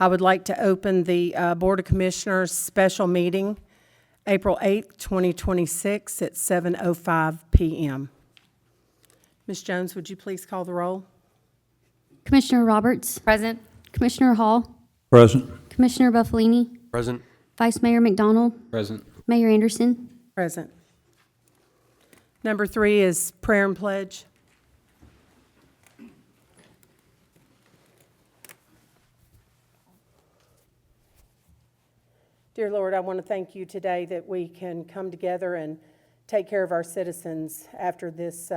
I would like to open the Board of Commissioners special meeting, April 8th, 2026 at 7:05 PM. Ms. Jones, would you please call the roll? Commissioner Roberts, Present. Commissioner Hall, Present. Commissioner Buffalini, Present. Vice Mayor McDonald, Present. Mayor Anderson. Present. Number 3 is prayer and pledge. Dear Lord, I want to thank you today that we can come together and take care of our citizens after this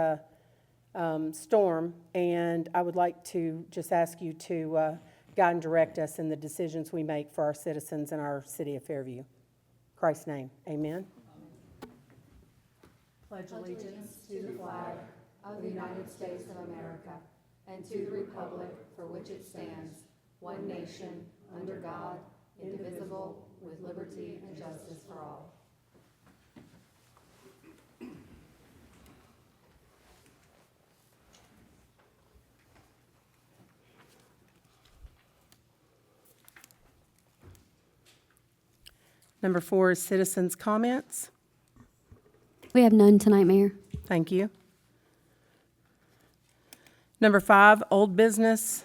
storm. And I would like to just ask you to guide and direct us in the decisions we make for our citizens in our city of Fairview. In Christ's name, amen. Pledge allegiance to the flag of the United States of America and to the republic for which it stands, one nation, under God, indivisible, with liberty and justice for all. Number 4 is citizens' comments. We have none tonight, Mayor. Thank you. Number 5, old business.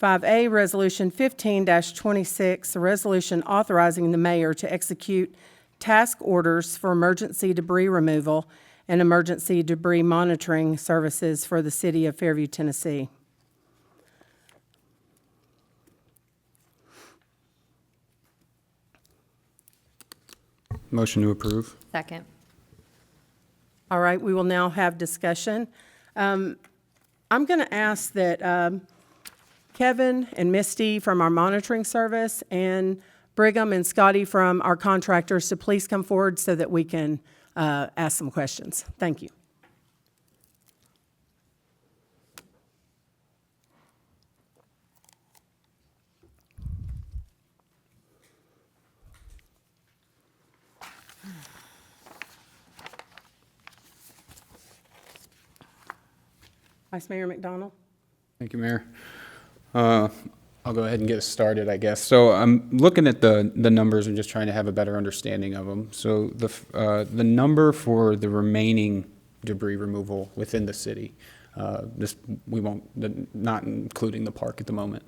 5A, Resolution 15-26, a resolution authorizing the mayor to execute task orders for emergency debris removal and emergency debris monitoring services for the city of Fairview, Tennessee. Motion to approve. Second. All right, we will now have discussion. I'm going to ask that Kevin and Misty from our monitoring service and Brigham and Scotty from our contractors to please come forward so that we can ask some questions. Thank you. Vice Mayor McDonald. Thank you, Mayor. I'll go ahead and get us started, I guess. So I'm looking at the numbers and just trying to have a better understanding of them. So the number for the remaining debris removal within the city, not including the park at the moment,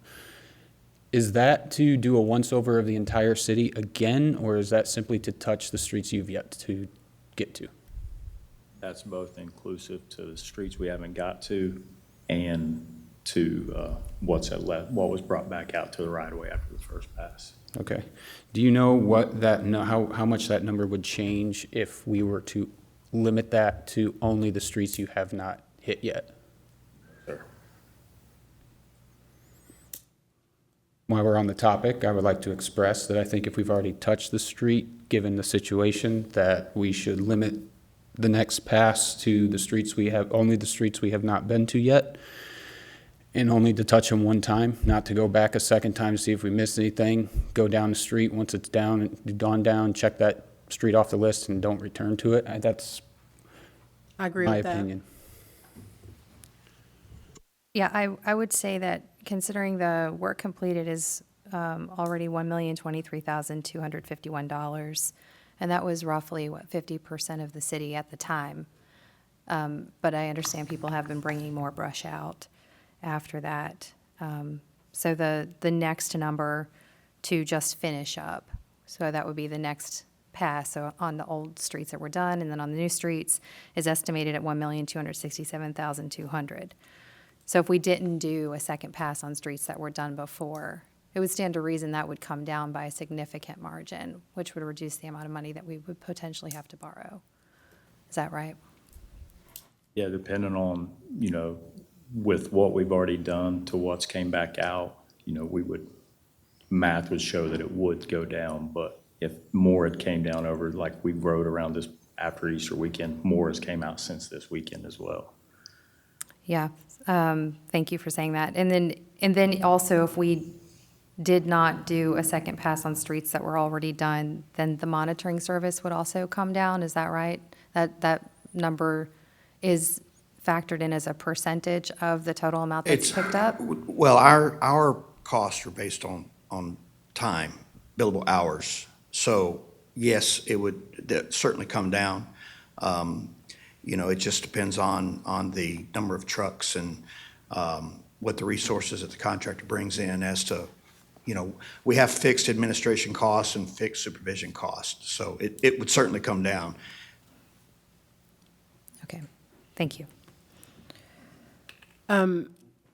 is that to do a once-over of the entire city again, or is that simply to touch the streets you've yet to get to? That's both inclusive to the streets we haven't got to and to what was brought back out to the right of way after the first pass. Okay. Do you know what how much that number would change if we were to limit that to only the streets you have not hit yet? Sure. While we're on the topic, I would like to express that I think if we've already touched the street, given the situation, that we should limit the next pass to the streets only the streets we have not been to yet, and only to touch them one time, not to go back a second time to see if we missed anything, go down the street, once it's gone down, check that street off the list and don't return to it. That's I agree my with that. opinion. Yeah, I would say that considering the work completed is already $1,023,251, and that was roughly, 50% of the city at the time. But I understand people have been bringing more brush out after that. So the next number to just finish up, so that would be the next pass, so on the old streets that were done, and then on the new streets, is estimated at $1,267,200. So if we didn't do a second pass on streets that were done before, it would stand to reason that would come down by a significant margin, which would reduce the amount of money that we would potentially have to borrow. Is that right? Yeah, depending on, with what we've already done to what's came back out, math would show that it would go down, but if more had came down over, like we rode around this after Easter weekend, more has came out since this weekend as well. Yeah, thank you for saying that. And then also, if we did not do a second pass on streets that were already done, then the monitoring service would also come down, is that right? That number is factored in as a percentage of the total amount that's picked up? Well, our costs are based on time, billable hours. So yes, it would certainly come down. It just depends on the number of trucks and what the resources that the contractor brings in as to, we have fixed administration costs and fixed supervision costs. So it would certainly come down. Okay, thank you.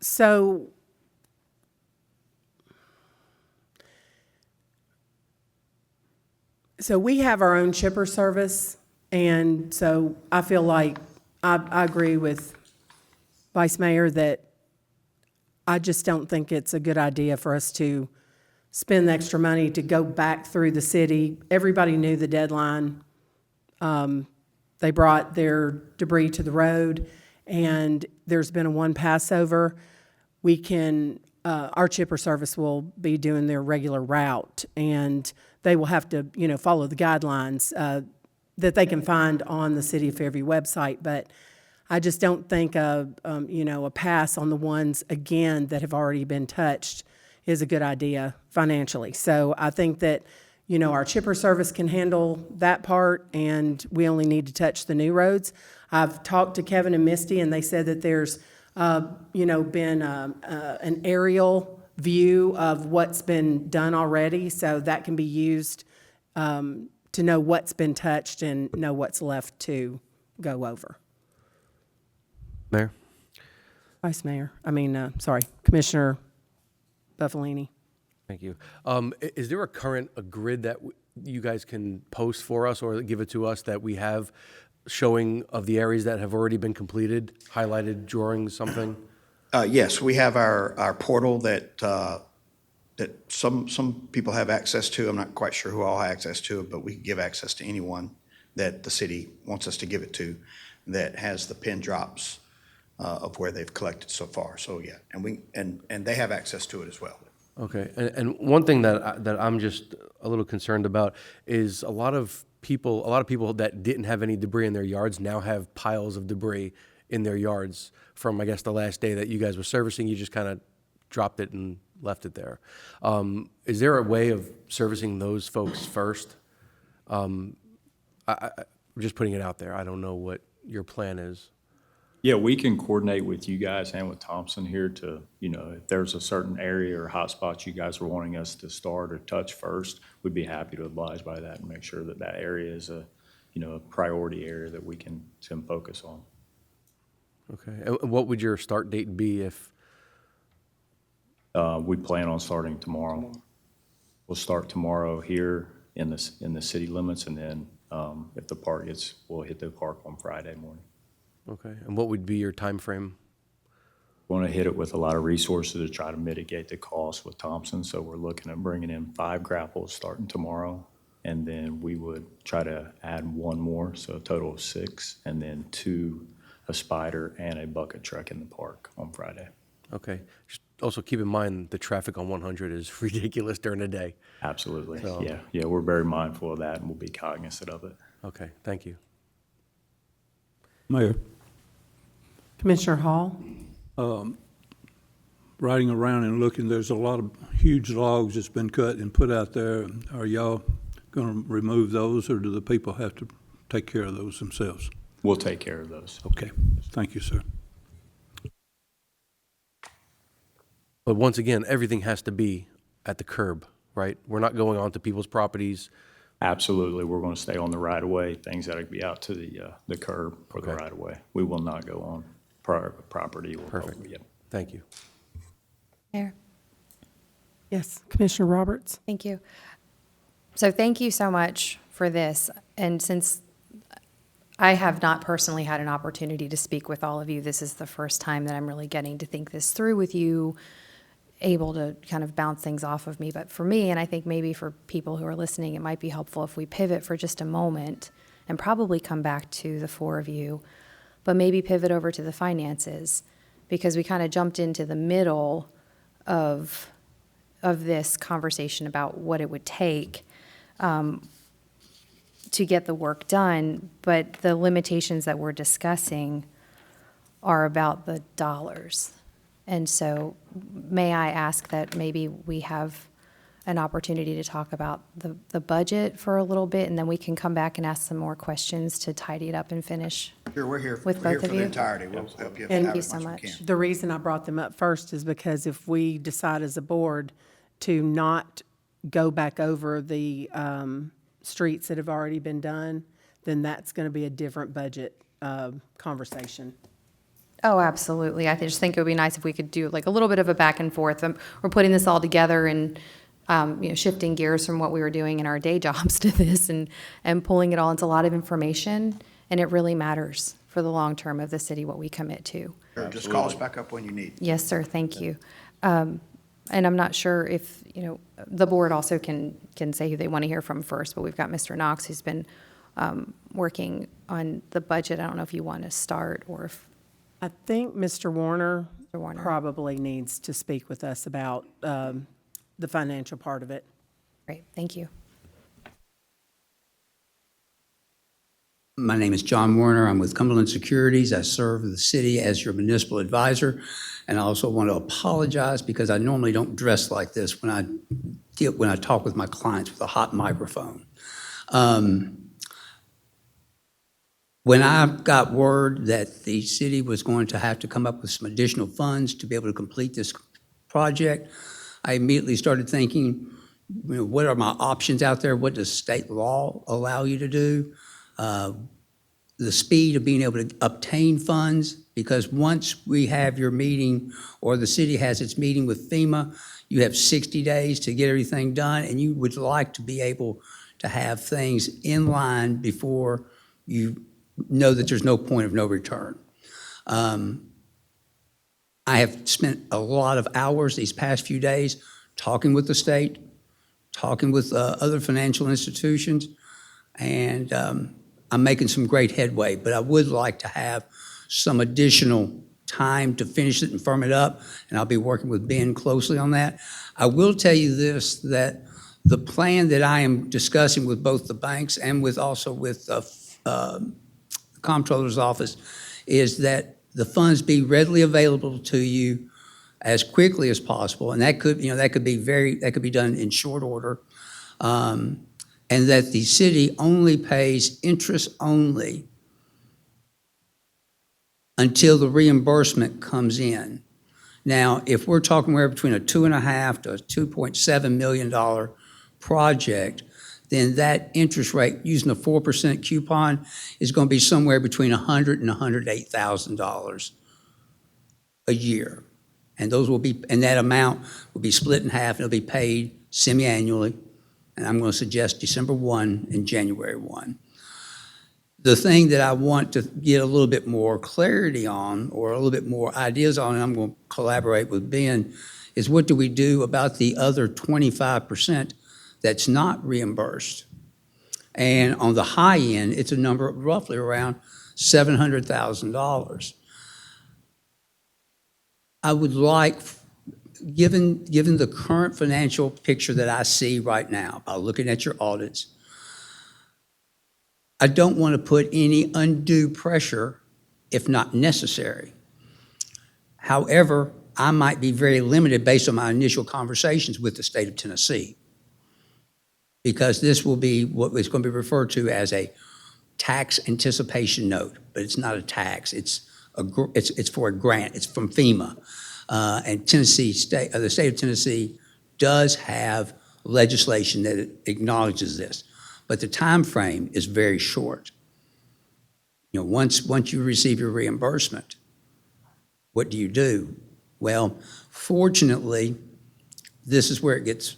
So we have our own chipper service, and so I feel like I agree with Vice Mayor that I just don't think it's a good idea for us to spend the extra money to go back through the city. Everybody knew the deadline. They brought their debris to the road, and there's been a one passover. We can, our chipper service will be doing their regular route, and they will have to, follow the guidelines that they can find on the City of Fairview website. But I just don't think a pass on the ones, again, that have already been touched is a good idea financially. So I think that, our chipper service can handle that part, and we only need to touch the new roads. I've talked to Kevin and Misty, and they said that there's, been an aerial view of what's been done already, so that can be used to know what's been touched and know what's left to go over. Mayor? Commissioner Buffalini. Thank you. Is there a current grid that you guys can post for us or give it to us that we have showing of the areas that have already been completed, highlighted, drawing something? Yes, we have our portal that some people have access to. I'm not quite sure who all have access to it, but we can give access to anyone that the city wants us to give it to that has the pin drops of where they've collected so far. So yeah, and they have access to it as well. Okay, and one thing that I'm just a little concerned about is a lot of people that didn't have any debris in their yards now have piles of debris in their yards from, I guess, the last day that you guys were servicing. You just kind of dropped it and left it there. Is there a way of servicing those folks first? I'm just putting it out there. I don't know what your plan is. Yeah, we can coordinate with you guys and with Thompson here to, if there's a certain area or hotspot you guys are wanting us to start or touch first, we'd be happy to oblige by that and make sure that that area is a priority area that we can focus on. Okay, and what would your start date be if? We plan on starting tomorrow. We'll start tomorrow here in the city limits, and then if the park we'll hit the park on Friday morning. Okay, and what would be your time frame? Want to hit it with a lot of resources to try to mitigate the cost with Thompson. So we're looking at bringing in 5 grapples starting tomorrow, and then we would try to add 1 more, so a total of 6, and then 2, a spider and a bucket truck in the park on Friday. Okay, just also keep in mind the traffic on 100 is ridiculous during the day. Absolutely, So- yeah, we're very mindful of that, and we'll be cognizant of it. Okay, thank you. Mayor, Commissioner Hall? riding around and looking, there's a lot of huge logs that's been cut and put out there. Are y'all going to remove those, or do the people have to take care of those themselves? We'll take care of those. Okay, thank you, sir. But once again, everything has to be at the curb, right? We're not going onto people's properties. Absolutely, we're going to stay on the right-of-way, things that would be out to the curb for the Okay. right-of-way. We will not go on private property. Perfect. Yep. Thank you. Mayor? Yes, Commissioner Roberts? Thank you. So thank you so much for this. And since I have not personally had an opportunity to speak with all of you, this is the first time that I'm really getting to think this through with you, able to kind of bounce things off of me. But for me, and I think maybe for people who are listening, it might be helpful if we pivot for just a moment and probably come back to the 4 of you, but maybe pivot over to the finances, because we kind of jumped into the middle of this conversation about what it would take to get the work done, but the limitations that we're discussing are about the dollars. And so may I ask that maybe we have an opportunity to talk about the budget for a little bit, and then we can come back and ask some more questions to tidy it up and finish? Sure, we're here With we're here both for of the you? entirety. We'll help you Thank out you as so much as we much. can. The reason I brought them up first is because if we decide as a board to not go back over the streets that have already been done, then that's going to be a different budget conversation. Oh, absolutely. I just think it would be nice if we could do like a little bit of a back and forth. We're putting this all together and, shifting gears from what we were doing in our day jobs to this and pulling it all into a lot of information. And it really matters for the long term of the city, what we commit to. Sure, just call us back up when you need. Yes, sir. Thank you. And I'm not sure if, the board also can say who they want to hear from first, but we've got Mr. Knox who's been working on the budget. I don't know if you want to start or if, I think Mr. Warner Warner. probably needs to speak with us about the financial part of it. great, thank you. My name is John Warner. I'm with Cumberland Securities. I serve the city as your municipal advisor. And I also want to apologize because I normally don't dress like this when I talk with my clients with a hot microphone. When I got word that the city was going to have to come up with some additional funds to be able to complete this project, I immediately started thinking, what are my options out there? What does state law allow you to do? The speed of being able to obtain funds, because once we have your meeting or the city has its meeting with FEMA, you have 60 days to get everything done, and you would like to be able to have things in line before you know that there's no point of no return. I have spent a lot of hours these past few days talking with the state, talking with other financial institutions, and I'm making some great headway, but I would like to have some additional time to finish it and firm it up, and I'll be working with Ben closely on that. I will tell you this, that the plan that I am discussing with both the banks and also with the comptroller's office is that the funds be readily available to you as quickly as possible, and that could be done in short order. And that the city only pays interest only until the reimbursement comes in. Now, if we're talking where between a $2.5 to a $2.7 million project, then that interest rate, using a 4% coupon, is going to be somewhere between $100,000 and $108,000 a year. And that amount will be split in half, and it'll be paid semi-annually. And I'm going to suggest December 1 and January 1. The thing that I want to get a little bit more clarity on, or a little bit more ideas on, and I'm going to collaborate with Ben, is what do we do about the other 25% that's not reimbursed? And on the high end, it's a number roughly around $700,000. I would like, given the current financial picture that I see right now, by looking at your audits, I don't want to put any undue pressure if not necessary. However, I might be very limited based on my initial conversations with the state of Tennessee, because this will be what is going to be referred to as a tax anticipation note, but it's not a tax. It's for a grant. It's from FEMA. And the state of Tennessee does have legislation that acknowledges this, but the time frame is very short. Once you receive your reimbursement, what do you do? Well, fortunately, this is where it gets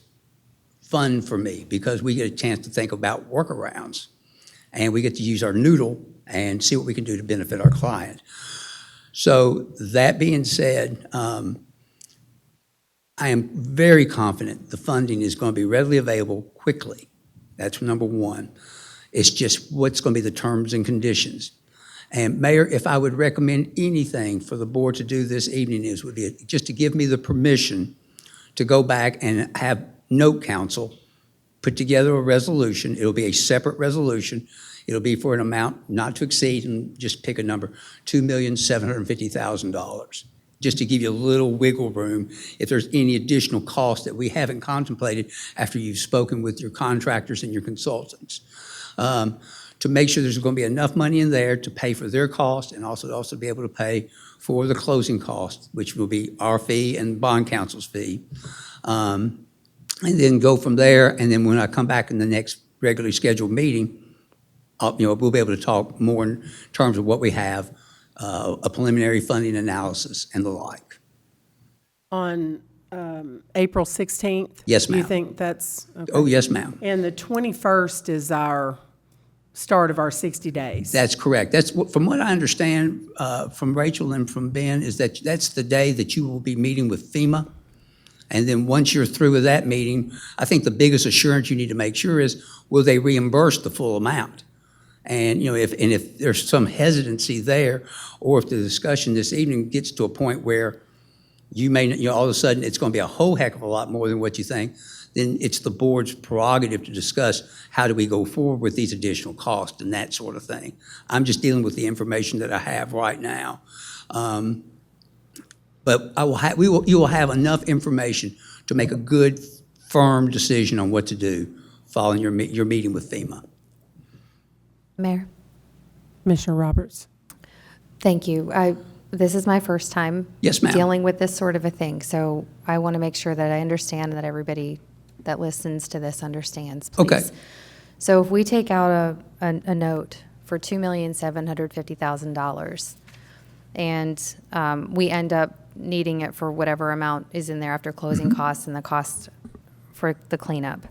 fun for me, because we get a chance to think about workarounds, and we get to use our noodle and see what we can do to benefit our client. So that being said, I am very confident the funding is going to be readily available quickly. That's number one. It's just what's going to be the terms and conditions. And Mayor, if I would recommend anything for the board to do this evening would be just to give me the permission to go back and have note counsel put together a resolution. It'll be a separate resolution. It'll be for an amount not to exceed, and just pick a number, $2,750,000. just to give you a little wiggle room if there's any additional cost that we haven't contemplated after you've spoken with your contractors and your consultants. To make sure there's going to be enough money in there to pay for their cost and also be able to pay for the closing costs, which will be our fee and bond counsel's fee. And then go from there, and then when I come back in the next regularly scheduled meeting, we'll be able to talk more in terms of what we have, a preliminary funding analysis and the like. On April 16th? Yes, You ma'am. think that's? Okay. Oh, yes, ma'am. And the 21st is our start of our 60 days? That's correct. From what I understand from Rachel and from Ben, is that that's the day that you will be meeting with FEMA. And then once you're through with that meeting, I think the biggest assurance you need to make sure is, will they reimburse the full amount? And, if there's some hesitancy there, or if the discussion this evening gets to a point where you may, all of a sudden, it's going to be a whole heck of a lot more than what you think, then it's the board's prerogative to discuss how do we go forward with these additional costs and that sort of thing. I'm just dealing with the information that I have right now. But you will have enough information to make a good, firm decision on what to do following your meeting with FEMA. Mayor? Commissioner Roberts? Thank you. This is my first time Yes, ma'am. dealing with this sort of a thing, so I want to make sure that I understand, that everybody that listens to this understands, please. Okay. So if we take out a note for $2,750,000, and we end up needing it for whatever amount is in there after closing costs and the cost for the cleanup,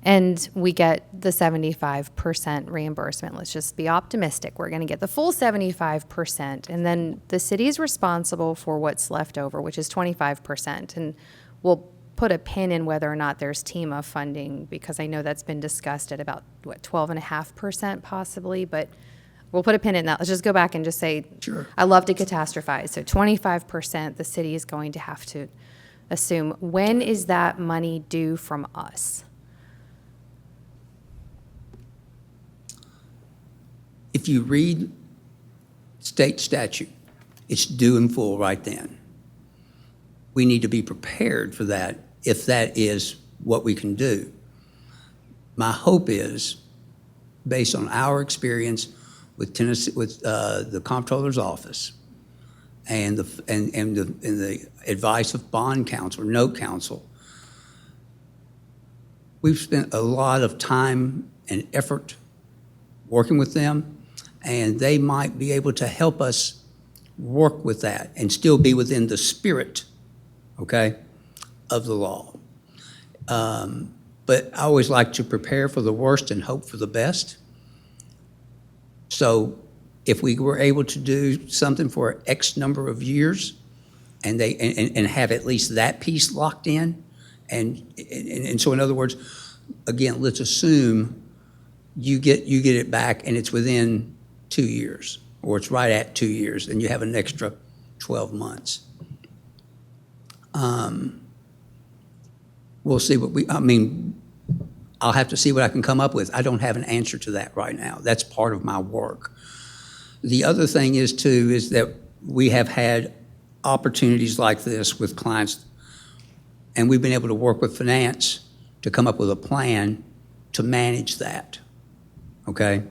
and we get the 75% reimbursement. Let's just be optimistic. We're going to get the full 75%, and then the city is responsible for what's left over, which is 25%. And we'll put a pin in whether or not there's TEMA funding, because I know that's been discussed at about, 12.5% possibly, but we'll put a pin in that. Let's just go back and just say, Sure. I love to catastrophize. So 25% the city is going to have to assume. When is that money due from us? If you read state statute, it's due in full right then. We need to be prepared for that if that is what we can do. My hope is, based on our experience with Tennessee, with the comptroller's office and the advice of bond counsel or note counsel, we've spent a lot of time and effort working with them, and they might be able to help us work with that and still be within the spirit, okay, of the law. But I always like to prepare for the worst and hope for the best. So if we were able to do something for X number of years and have at least that piece locked in, and so in other words, again, let's assume you get it back and it's within 2 years, or it's right at 2 years, and you have an extra 12 months. We'll see I'll have to see what I can come up with. I don't have an answer to that right now. That's part of my work. The other thing is that we have had opportunities like this with clients, and we've been able to work with finance to come up with a plan to manage that, okay?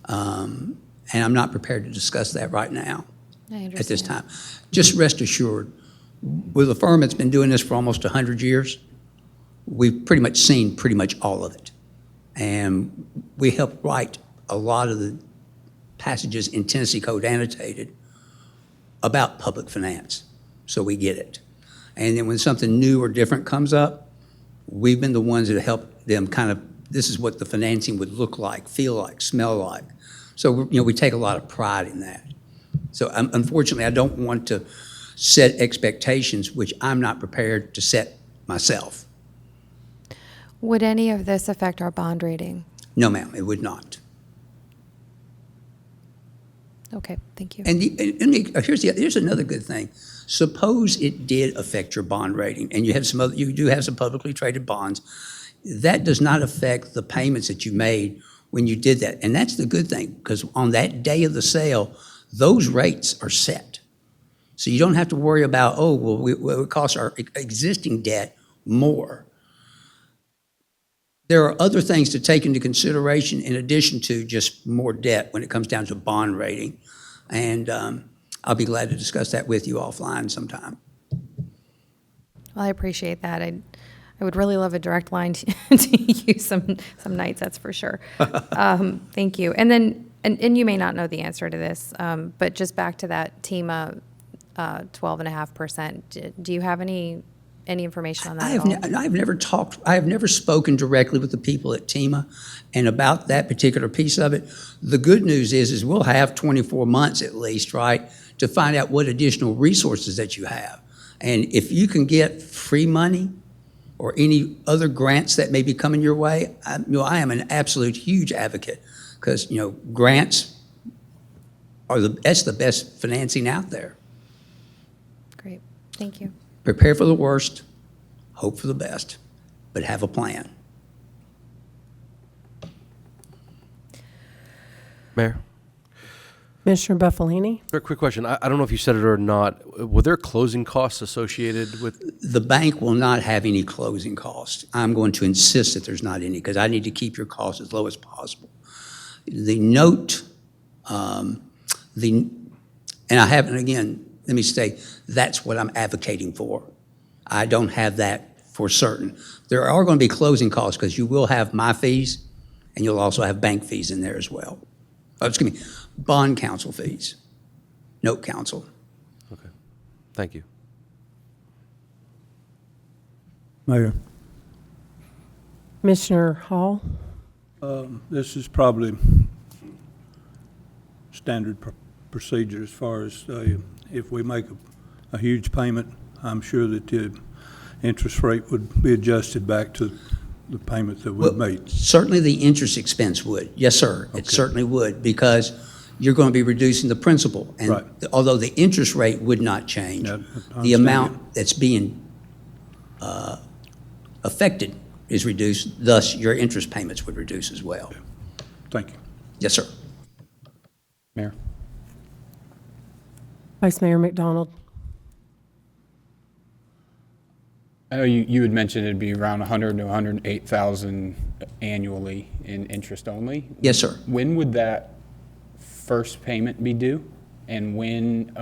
And I'm not prepared to discuss that right now I at this understand. time. Just rest assured, with a firm that's been doing this for almost 100 years, we've pretty much seen pretty much all of it. And we helped write a lot of the passages in Tennessee Code Annotated about public finance, so we get it. And then when something new or different comes up, we've been the ones that help them this is what the financing would look like, feel like, smell like. So, we take a lot of pride in that. So unfortunately, I don't want to set expectations which I'm not prepared to set myself. Would any of this affect our bond rating? No, ma'am, it would not. Okay, thank you. And here's another good thing. Suppose it did affect your bond rating, and you do have some publicly traded bonds. That does not affect the payments that you made when you did that. And that's the good thing, because on that day of the sale, those rates are set. So you don't have to worry about, oh, well, it costs our existing debt more. There are other things to take into consideration in addition to just more debt when it comes down to bond rating. And I'll be glad to discuss that with you offline sometime. Well, I appreciate that. I would really love a direct line to you some nights, that's for sure. Thank you. And then, and you may not know the answer to this, but just back to that TEMA 12.5%, do you have any information on that at all? I have never spoken directly with the people at TEMA, and about that particular piece of it, the good news is we'll have 24 months at least, right, to find out what additional resources that you have. And if you can get free money or any other grants that may be coming your way, I am an absolute huge advocate, because, grants that's the best financing out there. Great, thank you. Prepare for the worst, hope for the best, but have a plan. Mayor? Commissioner Buffalini? Very quick question. I don't know if you said it or not. Were there closing costs associated with? The bank will not have any closing costs. I'm going to insist that there's not any, because I need to keep your costs as low as possible. The note, and I haven't, again, let me say, that's what I'm advocating for. I don't have that for certain. There are going to be closing costs, because you will have my fees, and you'll also have bank fees in there as well. Excuse me, bond counsel fees, note counsel. Okay, thank you. Mayor, Commissioner Hall? this is probably standard procedure as far as if we make a huge payment, I'm sure that the interest rate would be adjusted back to the payment that we made. Certainly the interest expense would. Yes, sir. It certainly would, because you're going to be reducing the principal. And Right. although the interest rate would not change, Yeah, I the understand amount that's being affected is reduced, thus your interest payments would reduce as well. Thank you. Yes, sir. Mayor? Vice Mayor McDonald? I know you had mentioned it'd be around 100 to 108,000 annually in interest only. Yes, sir. When would that first payment be due? And when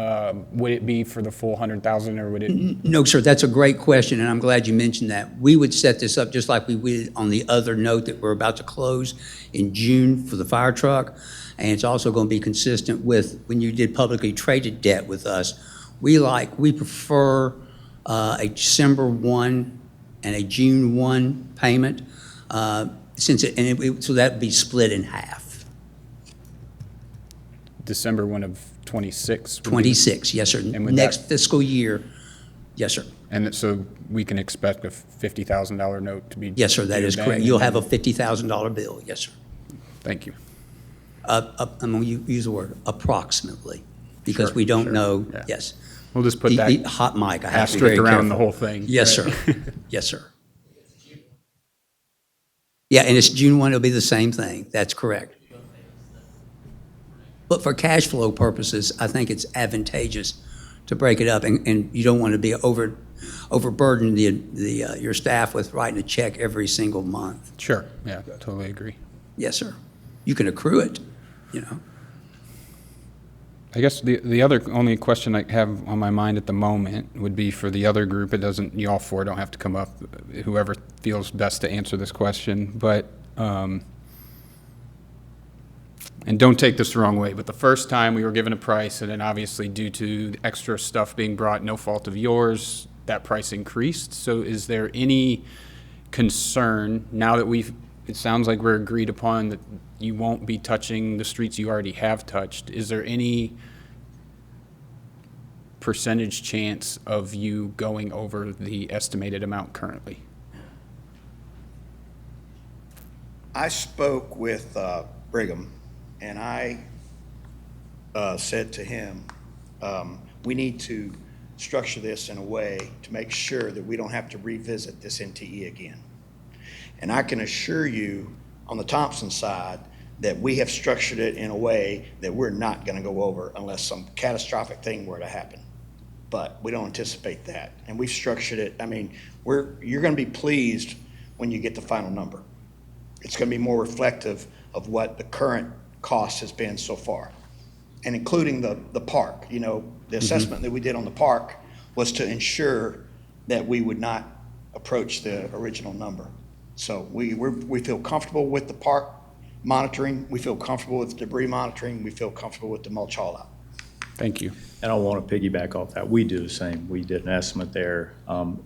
would it be for the full 100,000, or would it? No, sir, that's a great question, and I'm glad you mentioned that. We would set this up just like we did on the other note that we're about to close in June for the fire truck. And it's also going to be consistent with when you did publicly traded debt with us. We prefer a December 1 and a June 1 payment, so that would be split in half. December 1 of 26? 26, yes, sir. And would Next that- fiscal year, yes, sir. And so we can expect a $50,000 note to be? Yes, sir, that due is then? correct. You'll have a $50,000 bill, yes, sir. Thank you. I'm going to use the word approximately, because Sure, we don't sure, know, yeah. yes. We'll just put that Hot mic, I have to be very asterisk around the careful. whole thing. Yes, right? sir. Yes, sir. Yeah, and it's June 1, it'll be the same thing. That's correct. But for cash flow purposes, I think it's advantageous to break it up, and you don't want to be overburden your staff with writing a check every single month. Sure, yeah, totally agree. Yes, sir. You can accrue it, you know. I guess the only question I have on my mind at the moment would be for the other group. It doesn't, you all four don't have to come up, whoever feels best to answer this question, but, and don't take this the wrong way, but the first time we were given a price, and then obviously due to extra stuff being brought, no fault of yours, that price increased. So is there any concern now that it sounds like we're agreed upon that you won't be touching the streets you already have touched? Is there any percentage chance of you going over the estimated amount currently? I spoke with Brigham, and I said to him, we need to structure this in a way to make sure that we don't have to revisit this NTE again. And I can assure you, on the Thompson side, that we have structured it in a way that we're not going to go over unless some catastrophic thing were to happen. but we don't anticipate that. And we've structured it, I mean, you're gonna be pleased when you get the final number. It's gonna be more reflective of what the current cost has been so far. And including the park, the assessment that we did on the park was to ensure that we would not approach the original number. So we feel comfortable with the park monitoring, we feel comfortable with debris monitoring, we feel comfortable with the mulch haul out. Thank you. And I want to piggyback off that. We do the same. We did an estimate there.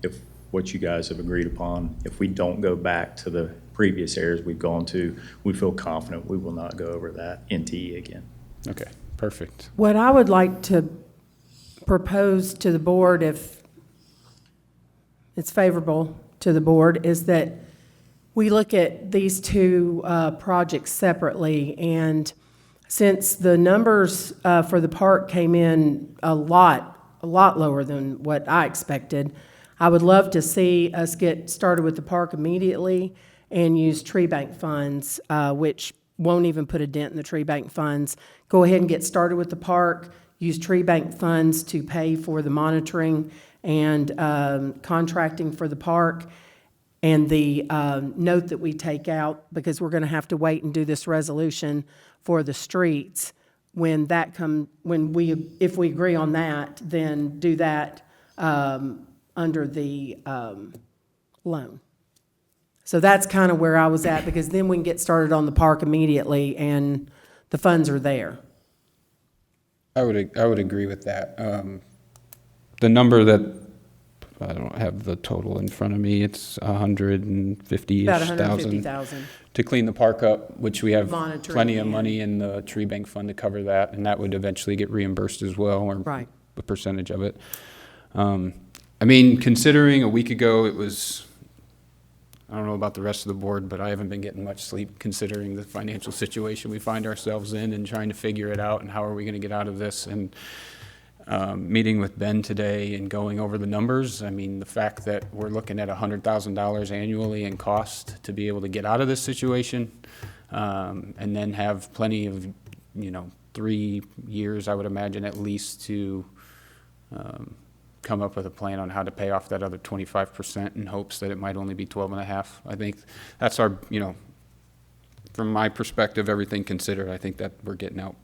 If what you guys have agreed upon, if we don't go back to the previous areas we've gone to, we feel confident we will not go over that NTE again. Okay, perfect. What I would like to propose to the board, if it's favorable to the board, is that we look at these two projects separately. And since the numbers for the park came in a lot lower than what I expected, I would love to see us get started with the park immediately and use tree bank funds, which won't even put a dent in the tree bank funds. Go ahead and get started with the park, use tree bank funds to pay for the monitoring and contracting for the park. And the note that we take out, because we're going to have to wait and do this resolution for the streets, if we agree on that, then do that under the loan. So that's kind of where I was at, because then we can get started on the park immediately and the funds are there. I would agree with that. The number that, I don't have the total in front of me, it's 150-ish About thousand. 150,000. To clean the park up, which we have Monitoring plenty of and- money in the tree bank fund to cover that, and that would eventually get reimbursed as well, or Right. a percentage of it. I mean, considering a week ago it was, I don't know about the rest of the board, but I haven't been getting much sleep considering the financial situation we find ourselves in and trying to figure it out and how are we going to get out of this. And meeting with Ben today and going over the numbers, I mean, the fact that we're looking at $100,000 annually in cost to be able to get out of this situation, and then have plenty of, 3 years, I would imagine, at least to come up with a plan on how to pay off that other 25% in hopes that it might only be 12.5. I think that's our, from my perspective, everything considered, I think that we're getting out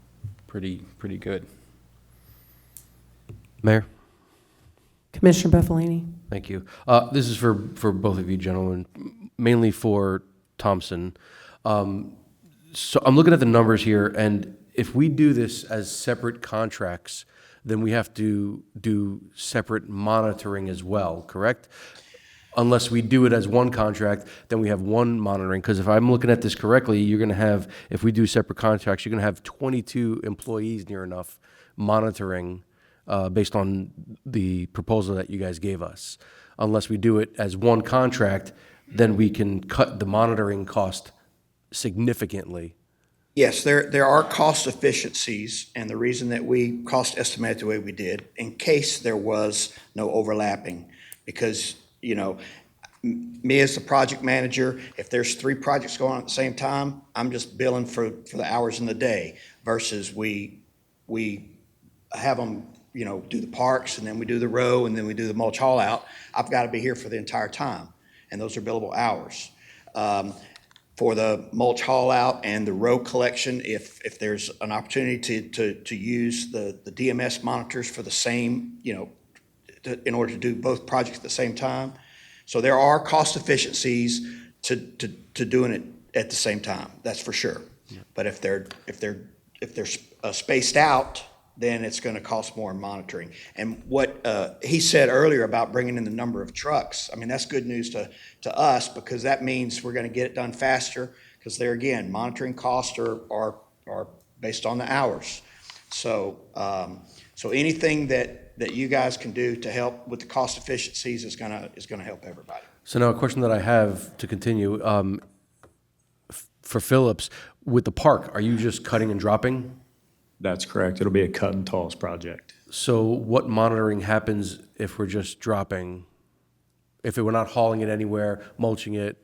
pretty good. Mayor? Commissioner Buffalini? Thank you. This is for both of you gentlemen, mainly for Thompson. So I'm looking at the numbers here, and if we do this as separate contracts, then we have to do separate monitoring as well, correct? Unless we do it as one contract, then we have one monitoring. Because if I'm looking at this correctly, you're going to have, if we do separate contracts, you're going to have 22 employees near enough monitoring based on the proposal that you guys gave us. Unless we do it as one contract, then we can cut the monitoring cost significantly. Yes, there are cost efficiencies, and the reason that we cost estimated the way we did, in case there was no overlapping, because, me as the project manager, if there's 3 projects going on at the same time, I'm just billing for the hours in the day, versus we have them, do the parks, and then we do the row, and then we do the mulch haul out. I've got to be here for the entire time, and those are billable hours. For the mulch haul out and the row collection, if there's an opportunity to use the DMS monitors for the same, in order to do both projects at the same time. So there are cost efficiencies to doing it at the same time, that's for sure. Yeah. But if they're spaced out, then it's going to cost more in monitoring. And what he said earlier about bringing in the number of trucks, I mean, that's good news to us, because that means we're going to get it done faster, because there again, monitoring costs are based on the hours. So anything that you guys can do to help with the cost efficiencies is going to help everybody. So now a question that I have to continue, for Phillips, with the park, are you just cutting and dropping? That's correct. It'll be a cut and toss project. So what monitoring happens if we're just dropping? If we're not hauling it anywhere, mulching it?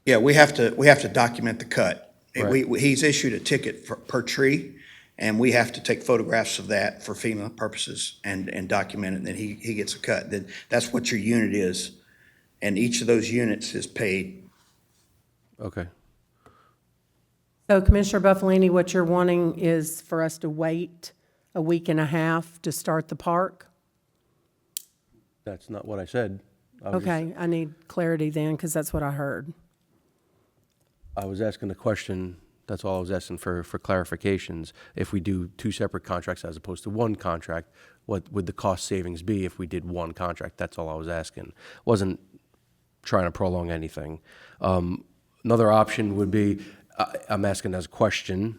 Yeah, we have to document the cut. Right. He's issued a ticket per tree, and we have to take photographs of that for FEMA purposes and document it, and then he gets a cut. Then that's what your unit is, and each of those units is paid. Okay. So Commissioner Buffalini, what you're wanting is for us to wait a week and a half to start the park? That's not what I said. I was just- Okay, I need clarity then, because that's what I heard. I was asking a question, that's all I was asking for clarifications. If we do two separate contracts as opposed to one contract, what would the cost savings be if we did one contract? That's all I was asking. Wasn't trying to prolong anything. Another option would be, I'm asking as a question,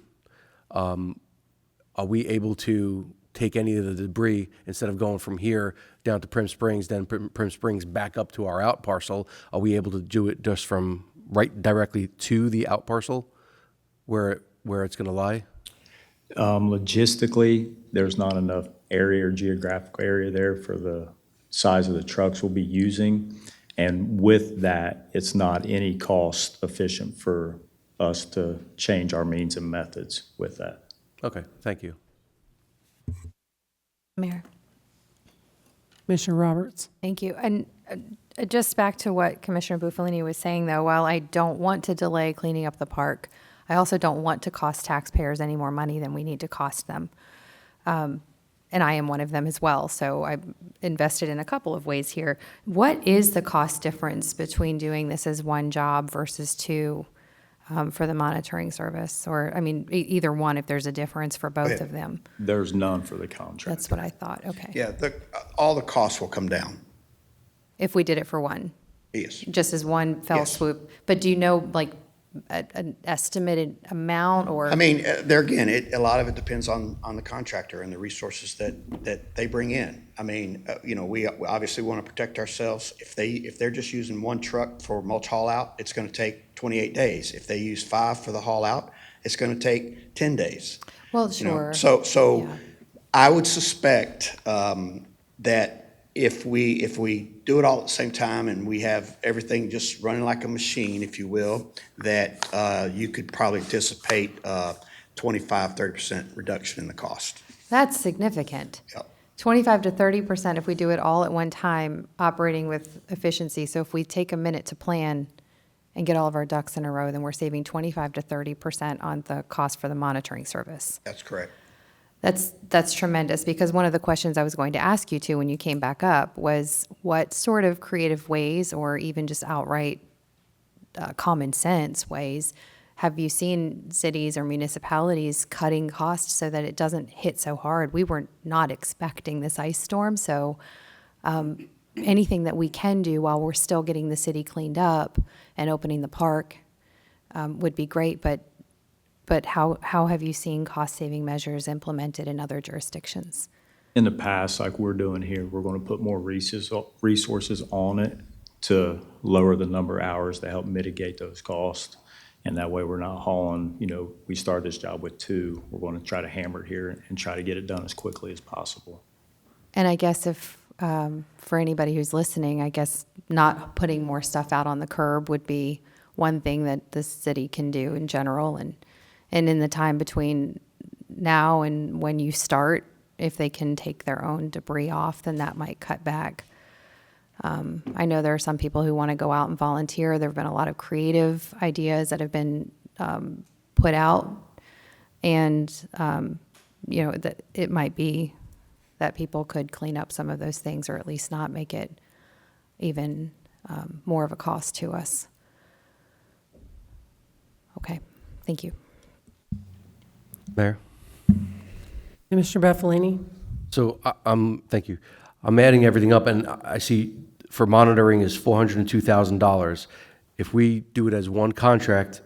are we able to take any of the debris, instead of going from here down to Prim Springs, then Prim Springs back up to our out parcel, are we able to do it just from right directly to the out parcel where it's going to lie? Logistically, there's not enough area or geographical area there for the size of the trucks we'll be using. And with that, it's not any cost efficient for us to change our means and methods with that. Okay, thank you. Mayor. Commissioner Roberts? Thank you. And just back to what Commissioner Buffalini was saying, though, while I don't want to delay cleaning up the park, I also don't want to cost taxpayers any more money than we need to cost them. And I am one of them as well, so I'm invested in a couple of ways here. What is the cost difference between doing this as one job versus two for the monitoring service? Or, I mean, either one, if there's a difference for both of them. There's none for the contract. That's what I thought, okay. Yeah, all the costs will come down. If we did it for one, Yes. just as one fell Yes. swoop. But do you know, like, an estimated amount, or? I mean, there again, a lot of it depends on the contractor and the resources that they bring in. I mean, we obviously want to protect ourselves. If they're just using one truck for mulch haul out, it's going to take 28 days. If they use 5 for the haul out, it's going to take 10 days. Well, You know, sure. So Yeah. I would suspect that if we do it all at the same time and we have everything just running like a machine, if you will, that you could probably anticipate 25-30% reduction in the cost. That's significant. Yep. 25 to 30% if we do it all at one time, operating with efficiency. So if we take a minute to plan and get all of our ducks in a row, then we're saving 25 to 30% on the cost for the monitoring service. That's correct. That's tremendous, because one of the questions I was going to ask you too when you came back up was what sort of creative ways, or even just outright common sense ways, have you seen cities or municipalities cutting costs so that it doesn't hit so hard? We were not expecting this ice storm, so anything that we can do while we're still getting the city cleaned up and opening the park would be great, but how have you seen cost-saving measures implemented in other jurisdictions? In the past, like we're doing here, we're going to put more resources on it to lower the number of hours to help mitigate those costs. And that way we're not hauling, we started this job with 2. We're going to try to hammer it here and try to get it done as quickly as possible. And I guess if, for anybody who's listening, I guess not putting more stuff out on the curb would be one thing that the city can do in general. And in the time between now and when you start, if they can take their own debris off, then that might cut back. I know there are some people who want to go out and volunteer. There have been a lot of creative ideas that have been put out. And, that it might be that people could clean up some of those things, or at least not make it even more of a cost to us. Okay, thank you. Mayor? Commissioner Buffalini? So thank you. I'm adding everything up, and I see for monitoring is $402,000. If we do it as one contract,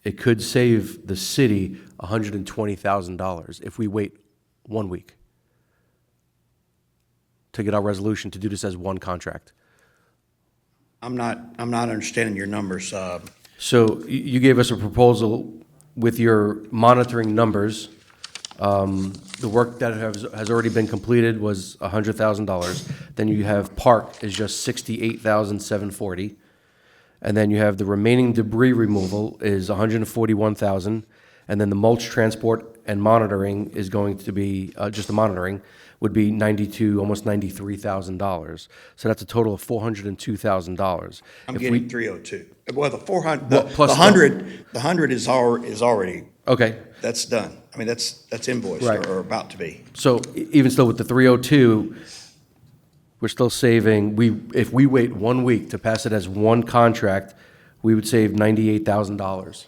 it could save the city $120,000 if we wait 1 week to get our resolution to do this as one contract. I'm not understanding your numbers. So you gave us a proposal with your monitoring numbers. The work that has already been completed was $100,000. Then you have park is just $68,740. And then you have the remaining debris removal is $141,000. And then the mulch transport and monitoring is going to be, just the monitoring, would be almost $93,000. So that's a total of $402,000. I'm If getting we- 302. Well, the 400, Well, the plus the- 100 is already, Okay, that's done. I mean, that's invoiced Right. or about to be. so even still with the 302, we're still saving, if we wait 1 week to pass it as one contract, we would save $98,000.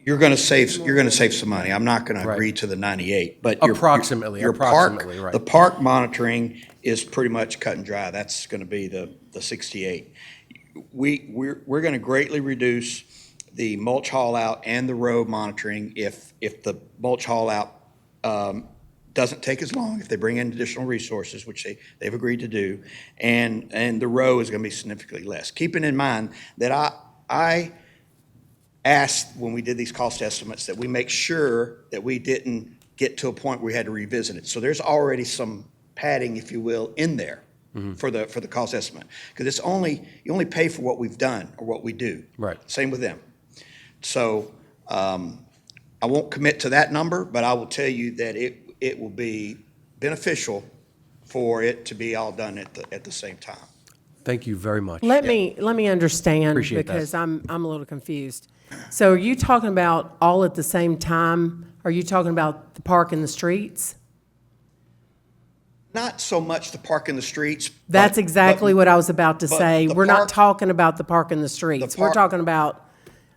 You're going to save some money. I'm not going to Right. agree to the 98, but Approximately, your park, approximately, right. the park monitoring is pretty much cut and dry. That's going to be the 68. We're going to greatly reduce the mulch haul out and the row monitoring if the mulch haul out doesn't take as long, if they bring in additional resources, which they've agreed to do, and the row is going to be significantly less. Keeping in mind that I asked when we did these cost estimates that we make sure that we didn't get to a point where we had to revisit it. So there's already some padding, if you will, in there for the cost estimate. Because you only pay for what we've done or what we do. Right. Same with them. So I won't commit to that number, but I will tell you that it will be beneficial for it to be all done at the same time. Thank you very much. Let me understand, Appreciate that. because I'm a little confused. So are you talking about all at the same time? Are you talking about the park and the streets? Not so much the park in the streets. That's exactly what I was about to but say. the We're not park- talking about the park and the streets. We're park- talking about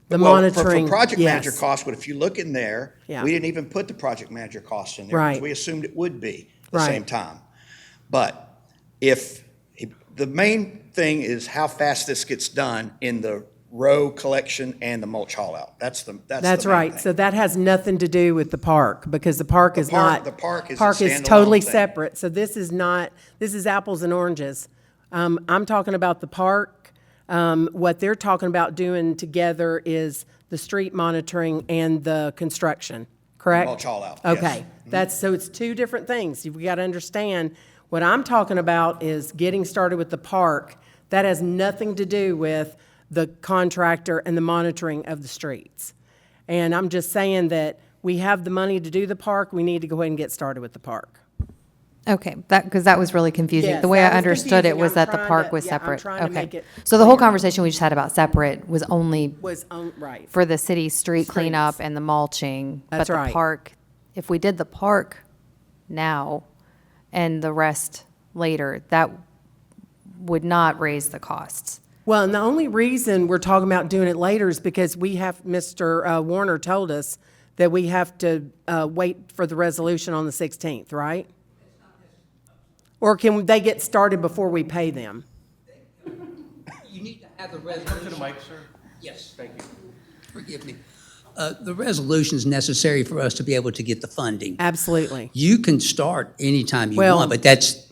the Well, monitoring. For project manager Yes. costs, but if you look in there, Yeah. we didn't even put the project manager costs in there. Right. Because we assumed it would be at the Right. same time. But the main thing is how fast this gets done in the row collection and the mulch haul out. That's the That's main right. thing. So that has nothing to do with the park, because the park is not. The park is a Park is standalone totally thing. separate. So this is not, this is apples and oranges. I'm talking about the park. What they're talking about doing together is the street monitoring and the construction, correct? Mulch haul out, yes. Okay. So it's two different things. We got to understand, what I'm talking about is getting started with the park. That has nothing to do with the contractor and the monitoring of the streets. And I'm just saying that we have the money to do the park, we need to go ahead and get started with the park. Okay, because that was really confusing. Yes, The way that I was understood it confusing. was I'm that the trying park to- was yeah, I'm separate. trying to make Okay. it So the whole clear. conversation we just had about separate was only Was on, right. for the city street cleanup Streets. and the mulching. That's But right. the park, if we did the park now and the rest later, that would not raise the costs. Well, and the only reason we're talking about doing it later is because we have, Mr. Warner told us that we have to wait for the resolution on the 16th, right? Or can they get started before we pay them? You need to have the resolution. Come to the mic, sir. Yes. Thank you. Forgive me. The resolution is necessary for us to be able to get the funding. Absolutely. You can start anytime you Well, want, but that's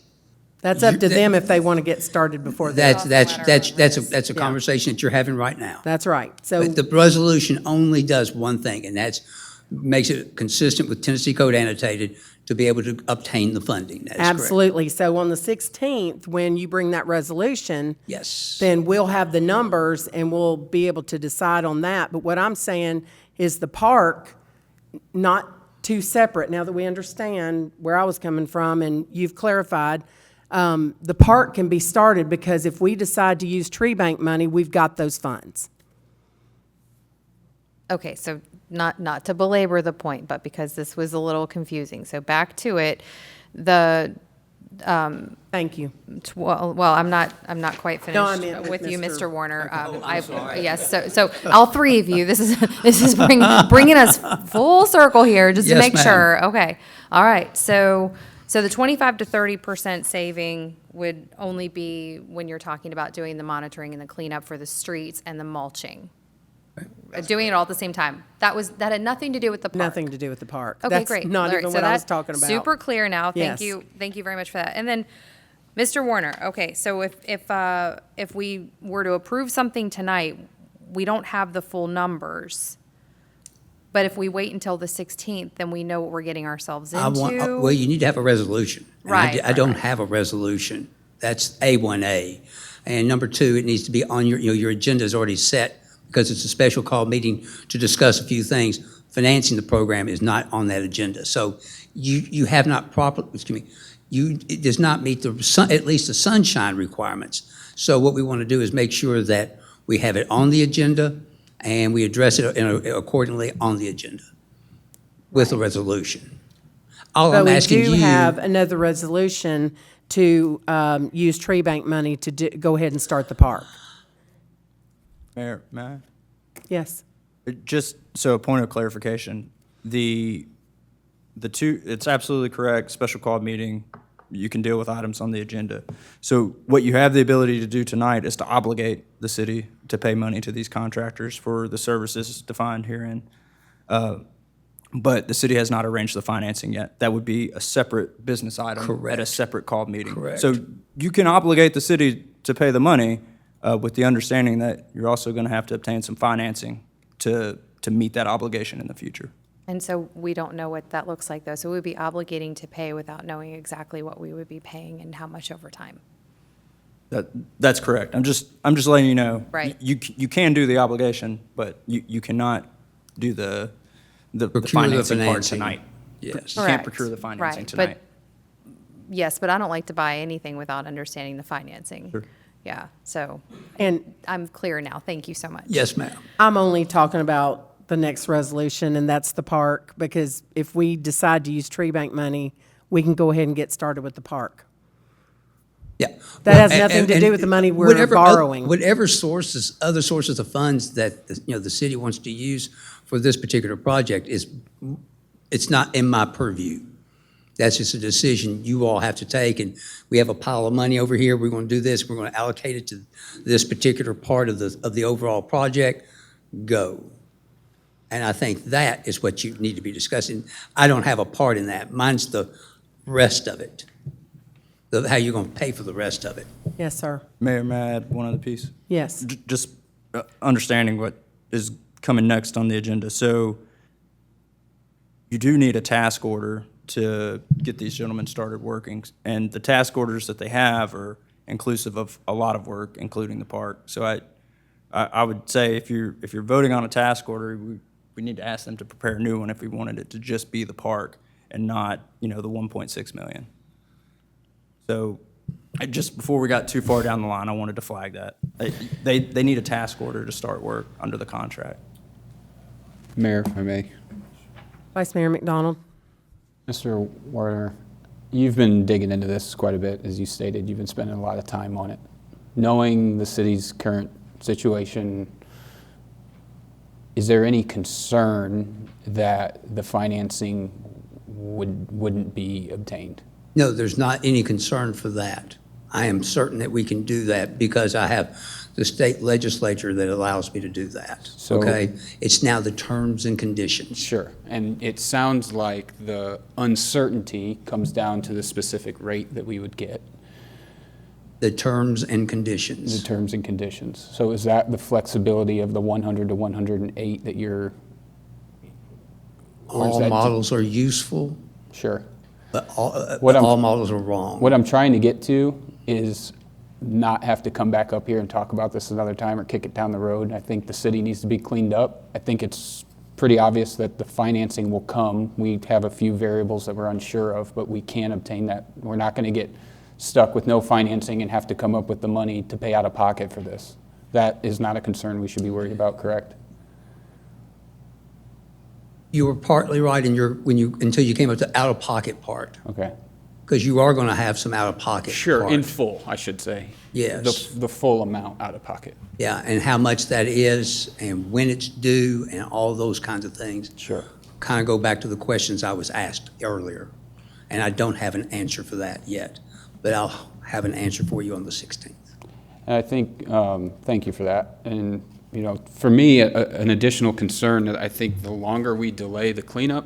That's up to them if they want to get started before that. that's a conversation that you're having right now. That's right. So, But the resolution only does one thing, and that's makes it consistent with Tennessee Code annotated to be able to obtain the funding. That is correct. absolutely. So on the 16th, when you bring that resolution, Yes. then we'll have the numbers and we'll be able to decide on that. But what I'm saying is the park, not two separate, now that we understand where I was coming from and you've clarified, the park can be started because if we decide to use tree bank money, we've got those funds. Okay, so not to belabor the point, but because this was a little confusing. So back to it, the Thank you. well, I'm not quite No, I finished meant with with you, Mr. Mr. Warner. Yes, so all three of you, this is bringing us full circle here, just to Yes, make ma'am. sure. Okay, all right. So the 25 to 30% saving would only be when you're talking about doing the monitoring and the cleanup for the streets and the mulching. Doing it all at the same time. That had nothing to do with the park. Nothing to do with the park. Okay, That's great. not All right, even so what I was that's talking about. Super clear now. Thank Yes. you. Thank you very much for that. And then, Mr. Warner, okay, so if we were to approve something tonight, we don't have the full numbers. But if we wait until the 16th, then we know what we're getting ourselves into. Well, you need to have a resolution. And Right, I don't right. have a resolution. That's A1A. And number two, it needs to be on your agenda is already set because it's a special call meeting to discuss a few things. financing the program is not on that agenda. So you have not it does not meet at least the sunshine requirements. So what we want to do is make sure that we have it on the agenda and we address it accordingly on the agenda with a resolution. All But I'm we asking do you. have another resolution to use tree bank money to go ahead and start the park. Mayor, may I? Yes. Just so a point of clarification, the two, it's absolutely correct, special call meeting, you can deal with items on the agenda. So what you have the ability to do tonight is to obligate the city to pay money to these contractors for the services defined herein. But the city has not arranged the financing yet. That would be a separate business item at a Correct. separate called meeting. Correct. So you can obligate the city to pay the money with the understanding that you're also going to have to obtain some financing to meet that obligation in the future. And so we don't know what that looks like, though. So we'd be obligating to pay without knowing exactly what we would be paying and how much over time. That's correct. I'm just letting you know. Right. You can do the obligation, but you cannot do the Procure the financing part financing. tonight. Yes. You can't Correct. procure the financing Right, tonight. Yes, but I don't like to buy anything without understanding the financing. Sure. Yeah, so And I'm clear now. Thank you so much. Yes, ma'am. I'm only talking about the next resolution, and that's the park, because if we decide to use tree bank money, we can go ahead and get started with the park. Yeah. That has nothing to do with the money we're borrowing. Whatever sources, other sources of funds that, the city wants to use for this particular project it's not in my purview. That's just a decision you all have to take, and we have a pile of money over here, we're going to do this, we're going to allocate it to this particular part of the overall project, go. And I think that is what you need to be discussing. I don't have a part in that. Mine's the rest of it, how you're going to pay for the rest of it. Yes, sir. Mayor, may I add one other piece? Yes. Just understanding what is coming next on the agenda. So you do need a task order to get these gentlemen started working. And the task orders that they have are inclusive of a lot of work, including the park. So I would say if you're voting on a task order, we need to ask them to prepare a new one if we wanted it to just be the park and not, the 1.6 million. So just before we got too far down the line, I wanted to flag that. They need a task order to start work under the contract. Mayor, if I may. Vice Mayor McDonald? Mr. Warner, you've been digging into this quite a bit, as you stated. You've been spending a lot of time on it. Knowing the city's current situation, is there any concern that the financing wouldn't be obtained? No, there's not any concern for that. I am certain that we can do that because I have the state legislature that allows me to do that. So- Okay? It's now the terms and conditions. Sure, and it sounds like the uncertainty comes down to the specific rate that we would get, The terms and the conditions. terms and conditions. So is that the flexibility of the 100 to 108 that you're? or is All that- models are useful, Sure. but What I'm- all models are wrong. What I'm trying to get to is not have to come back up here and talk about this another time or kick it down the road. I think the city needs to be cleaned up. I think it's pretty obvious that the financing will come. We have a few variables that we're unsure of, but we can obtain that. We're not going to get stuck with no financing and have to come up with the money to pay out of pocket for this. That is not a concern we should be worried about, correct? You were partly right until you came up to out-of-pocket part, Okay. because you are going to have some out-of-pocket Sure, part. in full, I should say. Yes. The full amount out of pocket. Yeah, and how much that is, and when it's due, and all those kinds of things. Sure. Kind of go back to the questions I was asked earlier, and I don't have an answer for that yet, but I'll have an answer for you on the 16th. And I think, thank you for that. And, for me, an additional concern that I think the longer we delay the cleanup,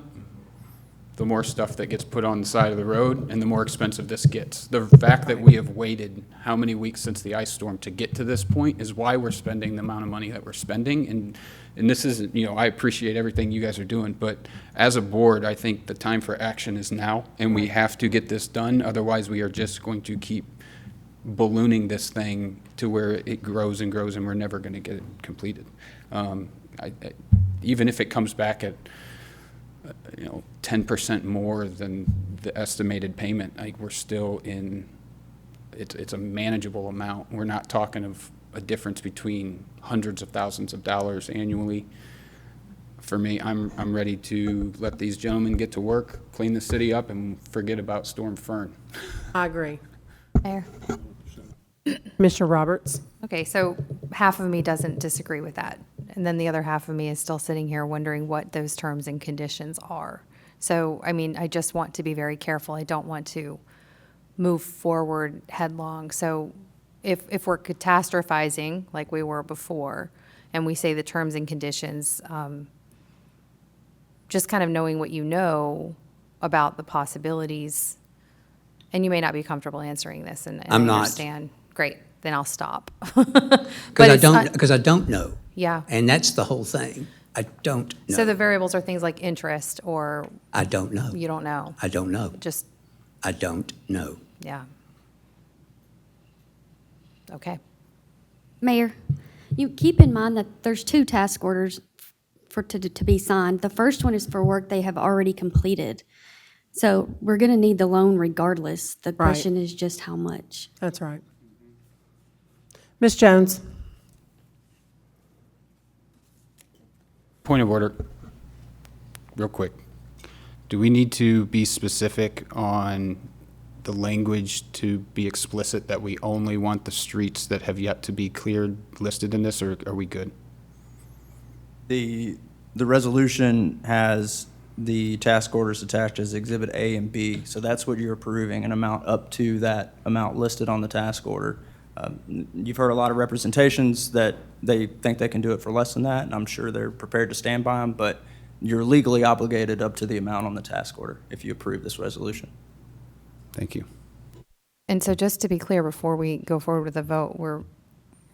the more stuff that gets put on the side of the road and the more expensive this gets. The fact that we have waited how many weeks since the ice storm to get to this point is why we're spending the amount of money that we're spending. And this isn't, I appreciate everything you guys are doing, but as a board, I think the time for action is now, and we have to get this done. Otherwise, we are just going to keep ballooning this thing to where it grows and grows and we're never going to get it completed. Even if it comes back at 10% more than the estimated payment, like, we're still in, it's a manageable amount. We're not talking of a difference between hundreds of thousands of dollars annually. For me, I'm ready to let these gentlemen get to work, clean the city up, and forget about Storm Fern. I agree. Mayor? Commissioner Roberts? Okay, so half of me doesn't disagree with that. And then the other half of me is still sitting here wondering what those terms and conditions are. So, I mean, I just want to be very careful. I don't want to move forward headlong. So if we're catastrophizing like we were before, and we say the terms and conditions, just kind of knowing what you know about the possibilities, and you may not be comfortable answering this, and I'm I not. understand. Great, then I'll stop. Because I don't know. Yeah. And that's the whole thing. I don't know. So the variables are things like interest, or I don't know. you don't know? I don't know. Just, I don't know. yeah. Okay. Mayor, you keep in mind that there's 2 task orders to be signed. The first one is for work they have already completed. So we're going to need the loan regardless. The question is just how much. That's right. Ms. Jones? Point of order, real quick. Do we need to be specific on the language to be explicit that we only want the streets that have yet to be cleared listed in this, or are we good? The resolution has the task orders attached as Exhibit A and B, so that's what you're approving, an amount up to that amount listed on the task order. You've heard a lot of representations that they think they can do it for less than that, and I'm sure they're prepared to stand by them, but you're legally obligated up to the amount on the task order if you approve this resolution. Thank you. And so just to be clear, before we go forward with the vote, we're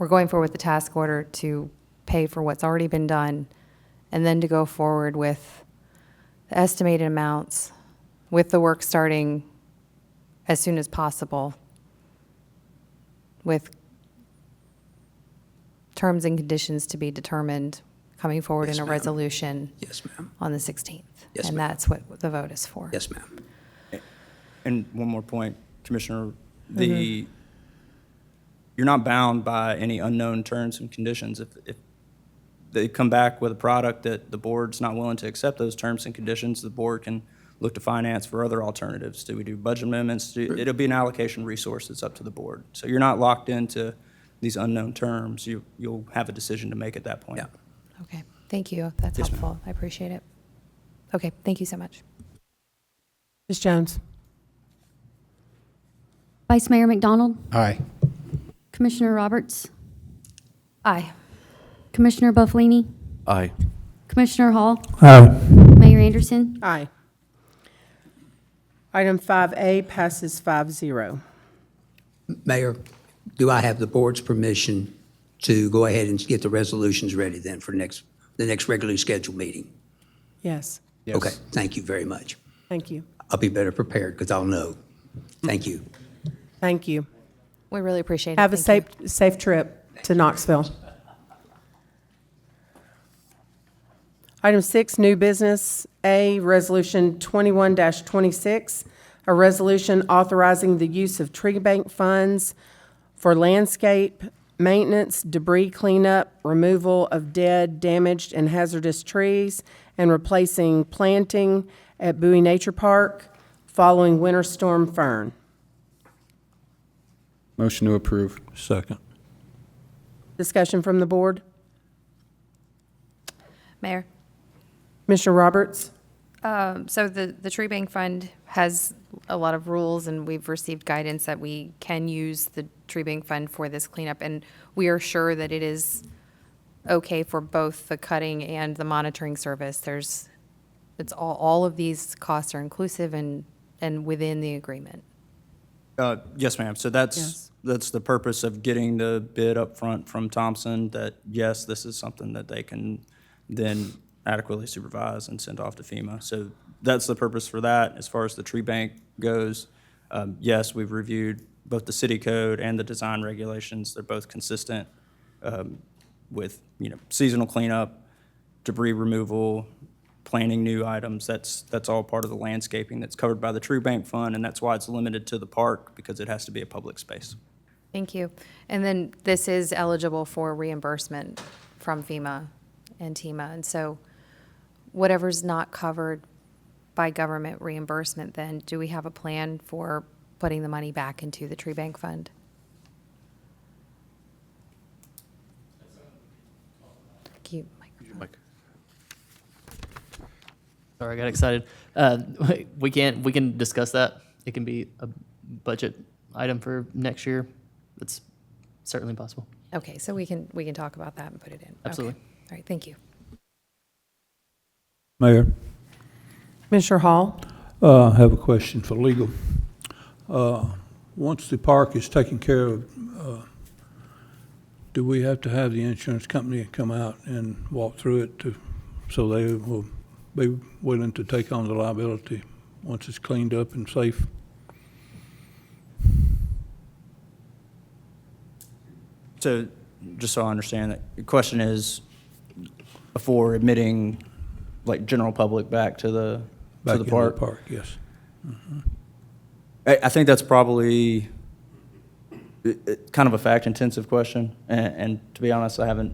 going forward with the task order to pay for what's already been done, and then to go forward with the estimated amounts, with the work starting as soon as possible, with terms and conditions to be determined, coming forward Yes, in a ma'am. resolution Yes, ma'am. on the 16th. Yes, And ma'am. that's what the vote is for. Yes, ma'am. And one more point, Commissioner, you're not bound by any unknown terms and conditions. If they come back with a product that the board's not willing to accept those terms and conditions, the board can look to finance for other alternatives. Do we do budget amendments? It'll be an allocation resource that's up to the board. So you're not locked into these unknown terms. You'll have a decision to make at that point. Yeah. Okay, thank you. That's Yes, ma'am. helpful. I appreciate it. Okay, thank you so much. Ms. Jones? Vice Mayor McDonald, Aye. Commissioner Roberts, Aye. Commissioner Buffalini, Aye. Commissioner Hall, Aye. Mayor Anderson. Aye. Item 5A passes 5-0. Mayor, do I have the board's permission to go ahead and get the resolutions ready then for the next regularly scheduled meeting? Yes, Okay, thank you very much. thank you. I'll be better prepared because I'll know. Thank you. Thank you. We really appreciate it. Have a Thank you. safe trip to Knoxville. Item 6, new business. A, Resolution 21-26, a resolution authorizing the use of tree bank funds for landscape maintenance, debris cleanup, removal of dead, damaged, and hazardous trees, and replacing planting at Bowie Nature Park following Winter Storm Fern. Motion to approve. Second. Discussion from the board? Mayor? Commissioner Roberts? So the tree bank fund has a lot of rules, and we've received guidance that we can use the tree bank fund for this cleanup, and we are sure that it is okay for both the cutting and the monitoring service. It's all of these costs are inclusive and within the agreement. Yes, ma'am. So Yes. that's the purpose of getting the bid up front from Thompson, that, yes, this is something that they can then adequately supervise and send off to FEMA. So that's the purpose for that. As far as the tree bank goes, yes, we've reviewed both the city code and the design regulations. They're both consistent with, seasonal cleanup, debris removal, planning new items, that's all part of the landscaping that's covered by the Tree Bank Fund, and that's why it's limited to the park, because it has to be a public space. Thank you. And then this is eligible for reimbursement from FEMA and TEMA. And so whatever's not covered by government reimbursement, then do we have a plan for putting the money back into the Tree Bank Fund? Thank you, Mike. Sorry, I got excited. We can discuss that. It can be a budget item for next year. It's certainly possible. Okay, so we can talk about that and put it in. Okay. Absolutely. All right, thank you. Mayor, Commissioner Hall? I have a question for legal. Once the park is taken care of, do we have to have the insurance company come out and walk through it so they will be willing to take on the liability once it's cleaned up and safe? So, just so I understand, that the question is, before admitting, like, general public back to the Back into park? the park, yes. I think that's probably kind of a fact-intensive question, and to be honest, I haven't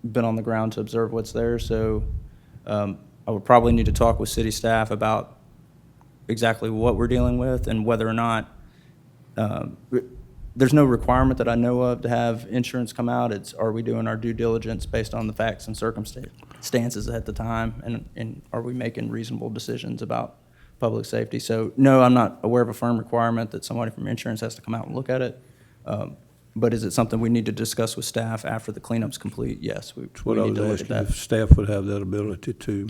been on the ground to observe what's there, so I would probably need to talk with city staff about exactly what we're dealing with and whether or not, there's no requirement that I know of to have insurance come out. It's, are we doing our due diligence based on the facts and circumstances at the time, and are we making reasonable decisions about public safety? So, no, I'm not aware of a firm requirement that somebody from insurance has to come out and look at it. But is it something we need to discuss with staff after the cleanup's complete? Yes, we What I need was to look at asking, that. if staff would have that ability to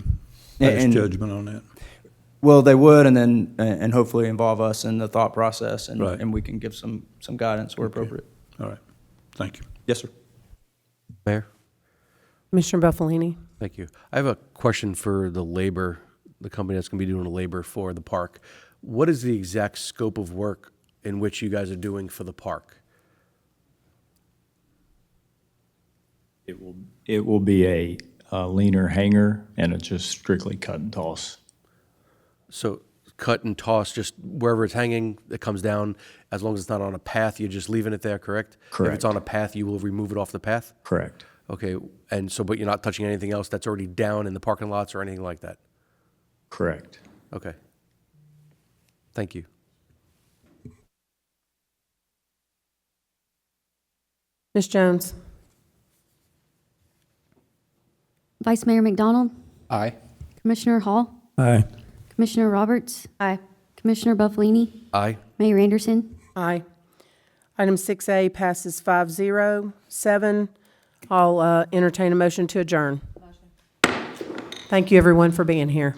pass And- judgment on that. Well, they would, and then, and hopefully involve us in the thought process, and, Right. and we can give some guidance where appropriate. All right, thank you. Yes, sir. Mayor? Commissioner Buffalini? Thank you. I have a question for the labor, the company that's going to be doing the labor for the park. What is the exact scope of work in which you guys are doing for the park? It will be a leaner hanger, and it's just strictly cut and toss. So cut and toss, just wherever it's hanging, it comes down. As long as it's not on a path, you're just leaving it there, correct? If Correct. it's on a path, you will remove it off the path? Correct. Okay, and so, but you're not touching anything else that's already down in the parking lots or anything like that? Correct. Okay. Thank you. Ms. Jones? Vice Mayor McDonald, Aye. Commissioner Hall, Aye. Commissioner Roberts. Aye. Commissioner Buffalini, Aye. Mayor Anderson. Aye. Item 6A passes 5-0. 7, I'll entertain a motion to adjourn. Thank you, everyone, for being here.